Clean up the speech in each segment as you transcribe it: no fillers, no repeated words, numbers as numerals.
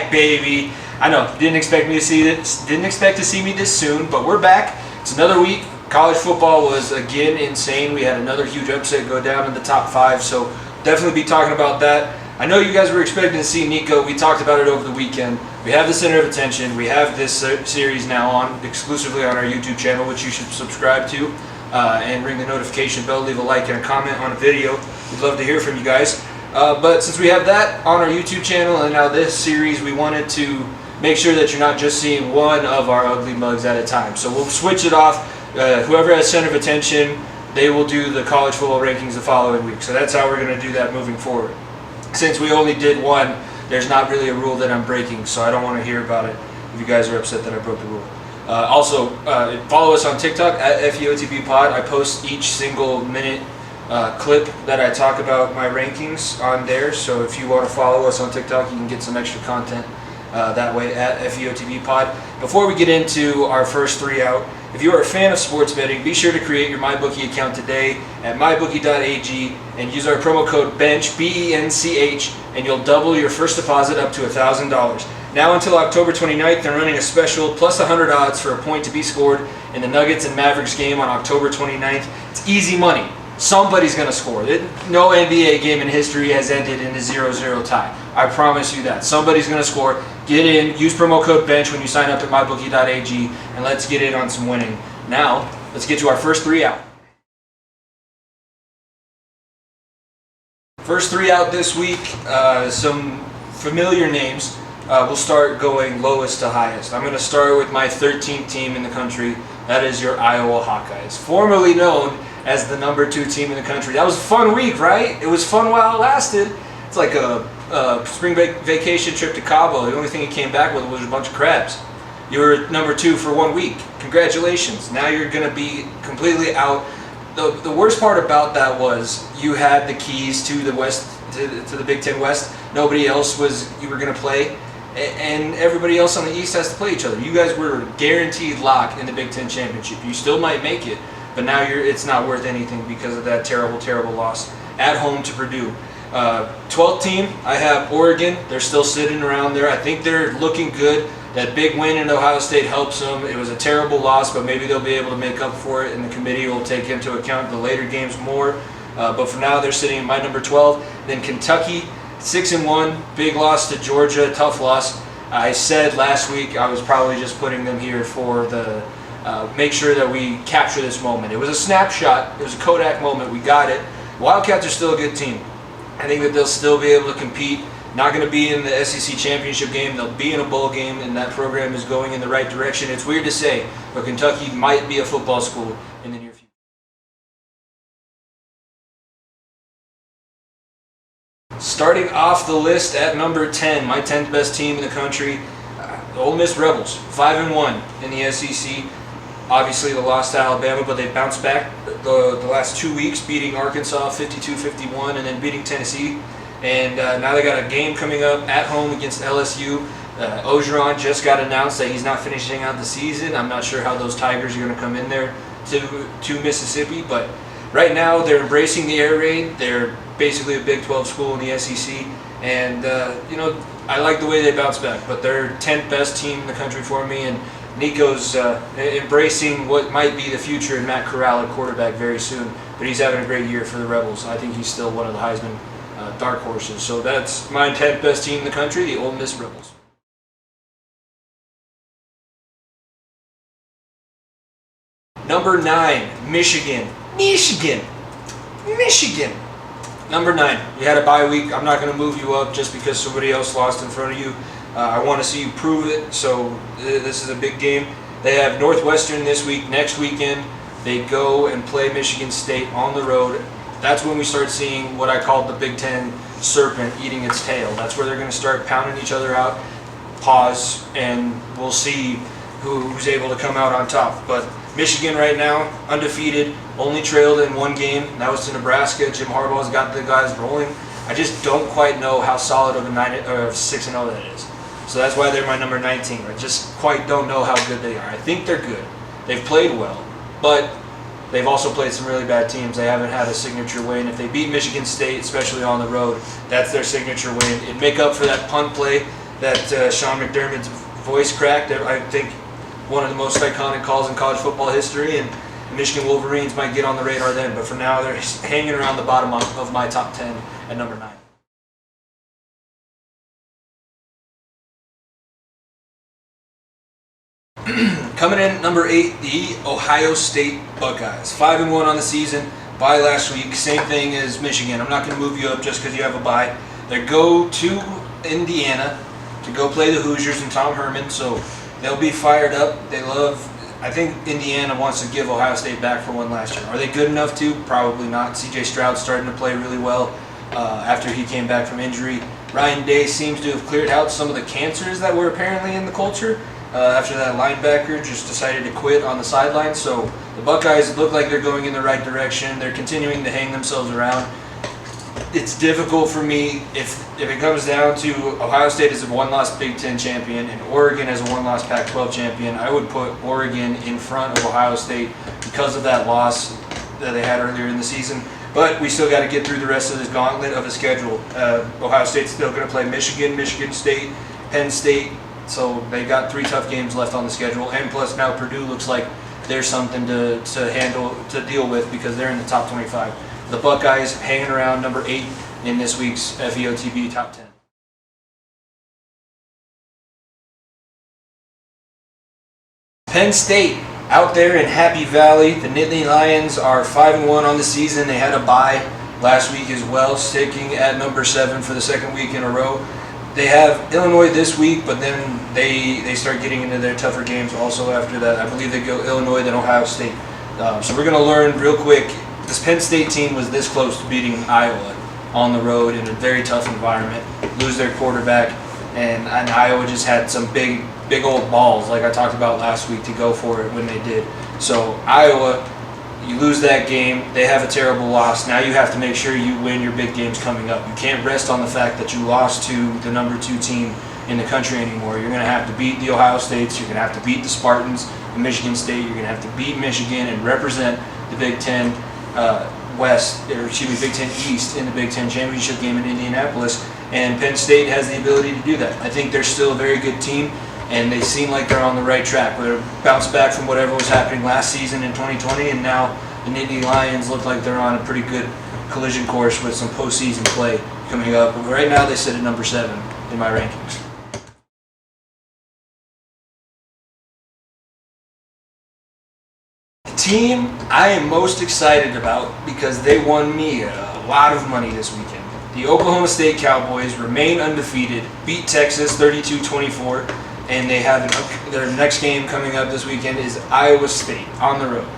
back, baby. I know, didn't expect to see me this soon, but we're back. It's another week. College football was again insane. We had another huge upset go down in the top 5, so definitely be talking about that. I know you guys were expecting to see Nico. We talked about it over the weekend. We have the center of attention. We have this series now on exclusively on our YouTube channel, which you should subscribe to, and ring the notification bell. Leave a like and a comment on a video. We'd love to hear from you guys. But since we have that on our YouTube channel and now this series, we wanted to make sure that you're not just seeing one of our ugly mugs at a time. So we'll switch it off. Whoever has center of attention, they will do the college football rankings the following week. So that's how we're going to do that moving forward. Since we only did one, there's not really a rule that I'm breaking, so I don't want to hear about it if you guys are upset that I broke the rule. Also, follow us on TikTok at FEOTBpod. I post each single minute clip that I talk about my rankings on there, so if you want to follow us on TikTok, you can get some extra content that way at FEOTBpod. Before we get into our first 3 out, if you are a fan of sports betting, be sure to create your MyBookie account today at mybookie.ag and use our promo code BENCH, B-E-N-C-H, and you'll double your first deposit up to $1,000. Now until October 29th, they're running a special plus 100 odds for a point to be scored in the Nuggets and Mavericks game on October 29th. It's easy money. Somebody's going to score. No NBA game in history has ended in a 0-0 tie. I promise you that. Somebody's going to score. Get in. Use promo code BENCH when you sign up at mybookie.ag, and let's get in on some winning. Now, let's get to our first 3 out. First 3 out this week, some familiar names. We'll start going lowest to highest. I'm going to start with my 13th team in the country. That is your Iowa Hawkeyes, formerly known as the number 2 team in the country. That was a fun week, right? It was fun while it lasted. It's like a spring vacation trip to Cabo. The only thing you came back with was a bunch of crabs. You were number 2 for 1 week. Congratulations. Now you're going to be completely out. The worst part about that was you had the keys to the West, to the Big Ten West. Nobody else you were going to play, and everybody else on the East has to play each other. You guys were guaranteed lock in the Big Ten Championship. You still might make it, but now it's not worth anything because of that terrible, terrible loss at home to Purdue. 12th team, I have Oregon. They're still sitting around there. I think they're looking good. That big win in Ohio State helps them. It was a terrible loss, but maybe they'll be able to make up for it, and the committee will take into account the later games more. But for now, they're sitting at my number 12. Then Kentucky, 6-1, big loss to Georgia, tough loss. I said last week I was probably just putting them here for the make sure that we capture this moment. It was a snapshot. It was a Kodak moment. We got it. Wildcats are still a good team. I think that they'll still be able to compete. Not going to be in the SEC championship game. They'll be in a bowl game, and that program is going in the right direction. It's weird to say, but Kentucky might be a football school in the near future. Starting off the list at number 10, my 10th best team in the country, the Ole Miss Rebels, 5-1 in the SEC. Obviously, the loss to Alabama, but they bounced back the last 2 weeks, beating Arkansas 52-51 and then beating Tennessee. And now they got a game coming up at home against LSU. Ogeron just got announced that he's not finishing out the season. I'm not sure how those Tigers are going to come in there to Mississippi, but right now they're embracing the air raid. They're basically a Big 12 school in the SEC, and I like the way they bounce back. But they're 10th best team in the country for me, and Nico's embracing what might be the future in Matt Corral at quarterback very soon. But he's having a great year for the Rebels. I think he's still one of the Heisman dark horses. So that's my 10th best team in the country, the Ole Miss Rebels. Number 9, Michigan. Number 9. We had a bye week. I'm not going to move you up just because somebody else lost in front of you. I want to see you prove it, so this is a big game. They have Northwestern this week. Next weekend, they go and play Michigan State on the road. That's when we start seeing what I call the Big Ten serpent eating its tail. That's where they're going to start pounding each other out, pause, and we'll see who's able to come out on top. But Michigan right now, undefeated, only trailed in 1 game. That was to Nebraska. Jim Harbaugh's got the guys rolling. I just don't quite know how solid of a 6-0 that is. So that's why they're my number 19. I just quite don't know how good they are. I think they're good. They've played well, but they've also played some really bad teams. They haven't had a signature win. If they beat Michigan State, especially on the road, that's their signature win. It'd make up for that punt play that Sean McDermott's voice cracked. I think one of the most iconic calls in college football history, and the Michigan Wolverines might get on the radar then. But for now, they're hanging around the bottom of my top 10 at number 9. Coming in at number 8, the Ohio State Buckeyes. 5-1 on the season. Bye last week. Same thing as Michigan. I'm not going to move you up just because you have a bye. They go to Indiana to go play the Hoosiers and Tom Herman, so they'll be fired up. I think Indiana wants to give Ohio State back for one last year. Are they good enough to? Probably not. C.J. Stroud's starting to play really well after he came back from injury. Ryan Day seems to have cleared out some of the cancers that were apparently in the culture after that linebacker just decided to quit on the sideline. So the Buckeyes look like they're going in the right direction. They're continuing to hang themselves around. It's difficult for me if it comes down to Ohio State as a one-loss Big Ten champion and Oregon as a one-loss Pac-12 champion. I would put Oregon in front of Ohio State because of that loss that they had earlier in the season. But we still got to get through the rest of this gauntlet of a schedule. Ohio State's still going to play Michigan, Michigan State, Penn State. So they got 3 tough games left on the schedule. And plus now Purdue looks like there's something to deal with because they're in the top 25. The Buckeyes hanging around number 8 in this week's FEOTB Top 10. Penn State out there in Happy Valley. The Nittany Lions are 5-1 on the season. They had a bye last week as well, sticking at number 7 for the second week in a row. They have Illinois this week, but then they start getting into their tougher games also after that. I believe they go Illinois, then Ohio State. So we're going to learn real quick. This Penn State team was this close to beating Iowa on the road in a very tough environment, lose their quarterback, and Iowa just had some big old balls, like I talked about last week, to go for it when they did. So Iowa, you lose that game, they have a terrible loss. Now you have to make sure you win your big games coming up. You can't rest on the fact that you lost to the number 2 team in the country anymore. You're going to have to beat the Ohio States, you're going to have to beat the Spartans, the Michigan State, you're going to have to beat Michigan and represent the Big Ten Big Ten East in the Big Ten championship game in Indianapolis, and Penn State has the ability to do that. I think they're still a very good team, and they seem like they're on the right track. They're bounced back from whatever was happening last season in 2020, and now the Nittany Lions look like they're on a pretty good collision course with some postseason play coming up. But right now they sit at number 7 in my rankings. Team I am most excited about because they won me a lot of money this weekend. The Oklahoma State Cowboys remain undefeated, beat Texas 32-24, and they have their next game coming up this weekend is Iowa State on the road.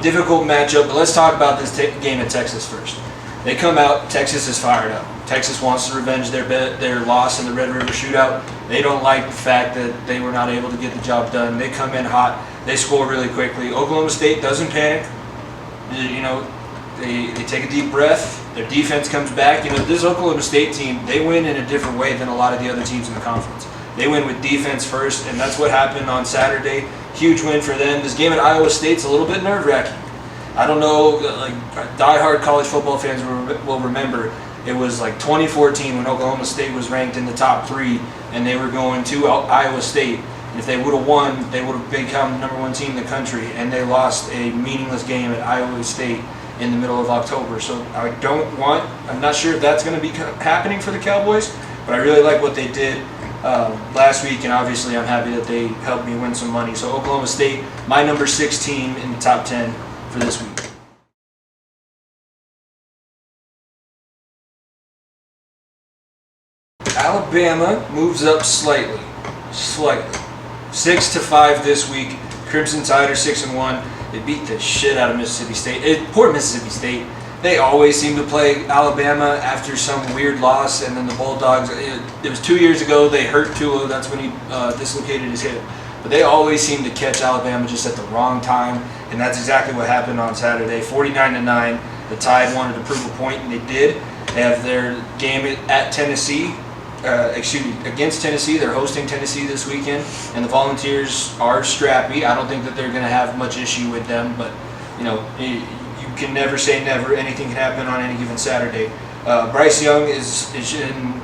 Difficult matchup, but let's talk about this game at Texas first. They come out, Texas is fired up. Texas wants to revenge their loss in the Red River Shootout. They don't like the fact that they were not able to get the job done. They come in hot. They score really quickly. Oklahoma State doesn't panic. They take a deep breath. Their defense comes back. This Oklahoma State team, they win in a different way than a lot of the other teams in the conference. They win with defense first, and that's what happened on Saturday. Huge win for them. This game at Iowa State's a little bit nerve-wracking. I don't know, like diehard college football fans will remember, it was like 2014 when Oklahoma State was ranked in the top 3, and they were going to Iowa State. If they would have won, they would have become the number 1 team in the country, and they lost a meaningless game at Iowa State in the middle of October. So I'm not sure if that's going to be happening for the Cowboys, but I really like what they did last week, and obviously I'm happy that they helped me win some money. So Oklahoma State, my number 6 team in the top 10 for this week. Alabama moves up slightly. 6-5 this week. Crimson Tide are 6-1. They beat the shit out of Mississippi State. Poor Mississippi State. They always seem to play Alabama after some weird loss, and then the Bulldogs. It was 2 years ago. They hurt Tua. That's when he dislocated his hip. But they always seem to catch Alabama just at the wrong time, and that's exactly what happened on Saturday. 49-9. The Tide wanted to prove a point, and they did. They have their game at Tennessee. Against Tennessee. They're hosting Tennessee this weekend, and the Volunteers are scrappy. I don't think that they're going to have much issue with them, but you can never say never. Anything can happen on any given Saturday. Bryce Young is in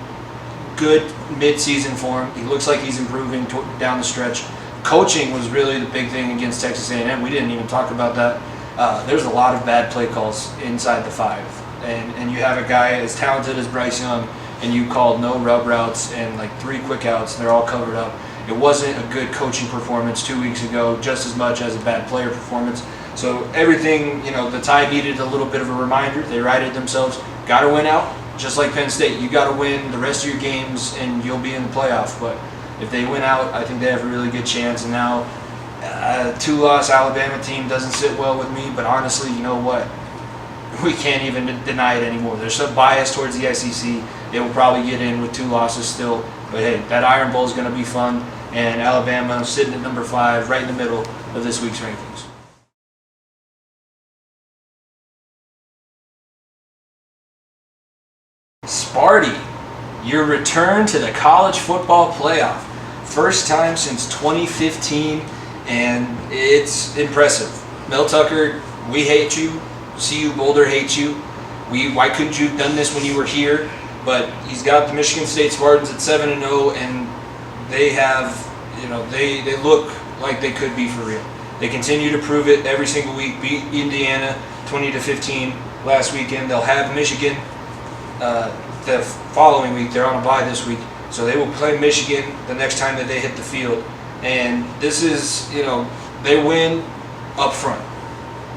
good mid-season for him. He looks like he's improving down the stretch. Coaching was really the big thing against Texas A&M. We didn't even talk about that. There's a lot of bad play calls inside the 5. And you have a guy as talented as Bryce Young, and you called no rub routes and like 3 quick outs, and they're all covered up. It wasn't a good coaching performance 2 weeks ago, just as much as a bad player performance. So everything, the Tide needed a little bit of a reminder. They righted themselves. Got to win out, just like Penn State. You got to win the rest of your games, and you'll be in the playoff. But if they win out, I think they have a really good chance. And now, 2-loss Alabama team doesn't sit well with me. But honestly, you know what? We can't even deny it anymore. There's some bias towards the SEC. They will probably get in with 2 losses still. But hey, that Iron Bowl is going to be fun. And Alabama sitting at number 5, right in the middle of this week's rankings. Sparty, your return to the college football playoff. First time since 2015, and it's impressive. Mel Tucker, we hate you. CU Boulder hates you. Why couldn't you have done this when you were here? But he's got the Michigan State Spartans at 7-0, and they have, they look like they could be for real. They continue to prove it every single week. Beat Indiana 20-15 last weekend. They'll have Michigan the following week. They're on a bye this week, so they will play Michigan the next time that they hit the field. And this is, they win up front.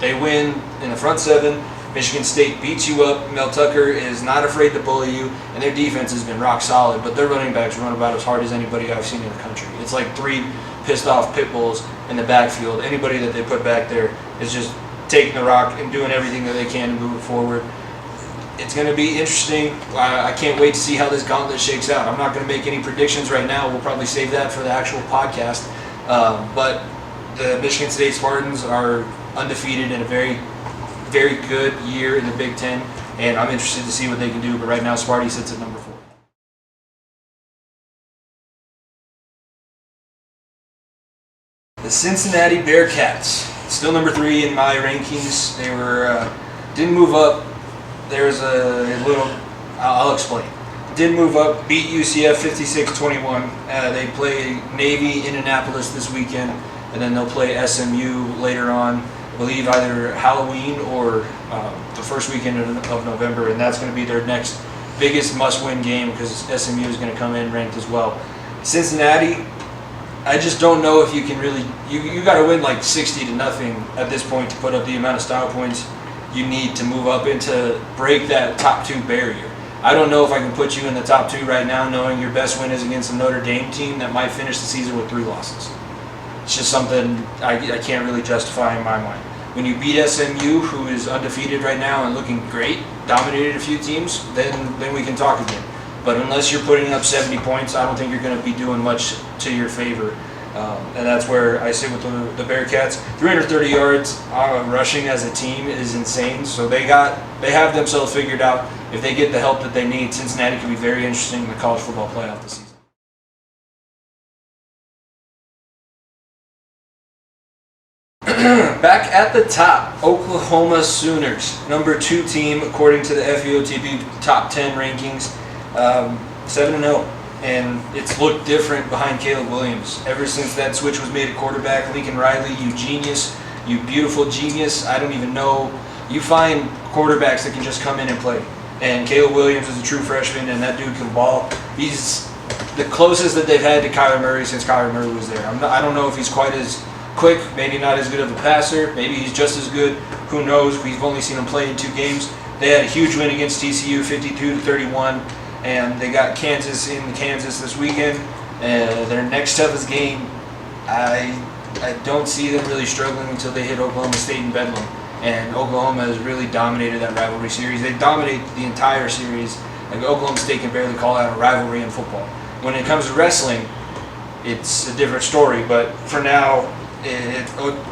They win in the front 7. Michigan State beats you up. Mel Tucker is not afraid to bully you, and their defense has been rock solid. But their running backs run about as hard as anybody I've seen in the country. It's like 3 pissed off pit bulls in the backfield. Anybody that they put back there is just taking the rock and doing everything that they can to move it forward. It's going to be interesting. I can't wait to see how this gauntlet shakes out. I'm not going to make any predictions right now. We'll probably save that for the actual podcast. But the Michigan State Spartans are undefeated in a very, very good year in the Big Ten, and I'm interested to see what they can do. But right now, Sparty sits at number 4. The Cincinnati Bearcats, still number 3 in my rankings. They were didn't move up. There's a little, I'll explain. Didn't move up, beat UCF 56-21. They play Navy Indianapolis this weekend, and then they'll play SMU later on. I believe either Halloween or the first weekend of November, and that's going to be their next biggest must-win game because SMU is going to come in ranked as well. Cincinnati, I just don't know if you can really. You got to win like 60-0 at this point to put up the amount of style points you need to move up and to break that top 2 barrier. I don't know if I can put you in the top 2 right now, knowing your best win is against a Notre Dame team that might finish the season with 3 losses. It's just something I can't really justify in my mind. When you beat SMU, who is undefeated right now and looking great, dominated a few teams, then we can talk again. But unless you're putting up 70 points, I don't think you're going to be doing much to your favor. And that's where I sit with the Bearcats. 330 yards rushing as a team is insane. So they have themselves figured out. If they get the help that they need, Cincinnati can be very interesting in the college football playoff this season. Back at the top, Oklahoma Sooners, number 2 team according to the FEOTB top 10 rankings, 7-0. And it's looked different behind Caleb Williams. Ever since that switch was made at quarterback, Lincoln Riley, you genius, you beautiful genius. I don't even know. You find quarterbacks that can just come in and play. And Caleb Williams is a true freshman, and that dude can ball. He's the closest that they've had to Kyler Murray since Kyler Murray was there. I don't know if he's quite as quick, maybe not as good of a passer, maybe he's just as good. Who knows? We've only seen him play in 2 games. They had a huge win against TCU, 52-31. And they got Kansas in Kansas this weekend. Their next toughest game, I don't see them really struggling until they hit Oklahoma State in Bedlam. And Oklahoma has really dominated that rivalry series. They dominate the entire series. Like Oklahoma State can barely call out a rivalry in football. When it comes to wrestling, it's a different story. But for now,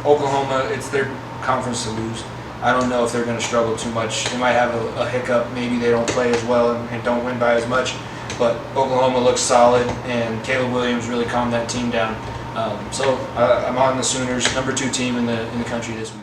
Oklahoma, it's their conference to lose. I don't know if they're going to struggle too much. They might have a hiccup. Maybe they don't play as well and don't win by as much. But Oklahoma looks solid, and Caleb Williams really calmed that team down. So I'm on the Sooners, number 2 team in the country this week.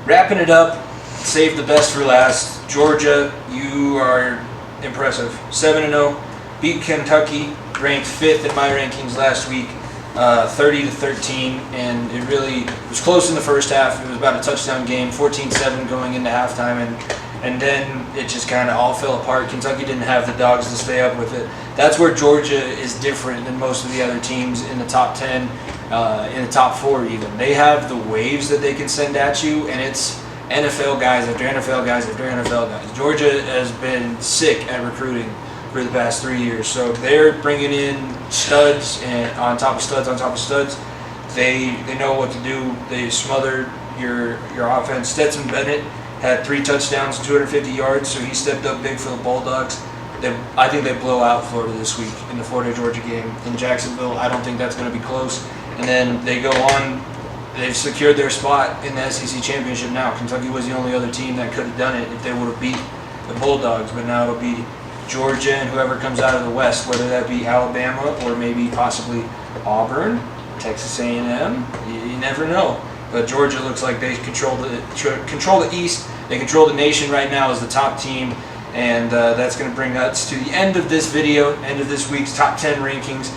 Wrapping it up, save the best for last. Georgia, you are impressive. 7-0, beat Kentucky, ranked 5th in my rankings last week, 30-13, and it really was close in the first half. It was about a touchdown game, 14-7 going into halftime, and then it just kind of all fell apart. Kentucky didn't have the dogs to stay up with it. That's where Georgia is different than most of the other teams in the top 10, in the top 4 even. They have the waves that they can send at you, and it's NFL guys after NFL guys after NFL guys. Georgia has been sick at recruiting for the past 3 years, so they're bringing in studs and on top of studs on top of studs. They know what to do. They smothered your offense. Stetson Bennett had 3 touchdowns and 250 yards, so he stepped up big for the Bulldogs. I think they blow out Florida this week in the Florida-Georgia game in Jacksonville. I don't think that's going to be close. And then they go on. They've secured their spot in the SEC championship now. Kentucky was the only other team that could have done it if they would have beat the Bulldogs, but now it'll be Georgia and whoever comes out of the West, whether that be Alabama or maybe possibly Auburn, Texas A&M. You never know. But Georgia looks like they control the East. They control the nation right now as the top team. And that's going to bring us to the end of this video, end of this week's top 10 rankings.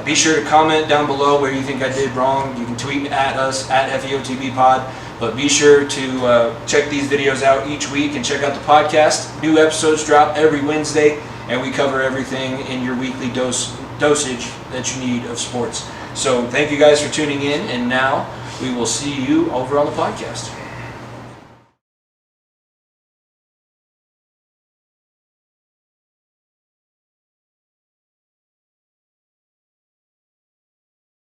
Be sure to comment down below where you think I did wrong. You can tweet at us, at FEOTBpod. But be sure to check these videos out each week and check out the podcast. New episodes drop every Wednesday, and we cover everything in your weekly dosage that you need of sports. So thank you guys for tuning in, and now we will see you over on the podcast.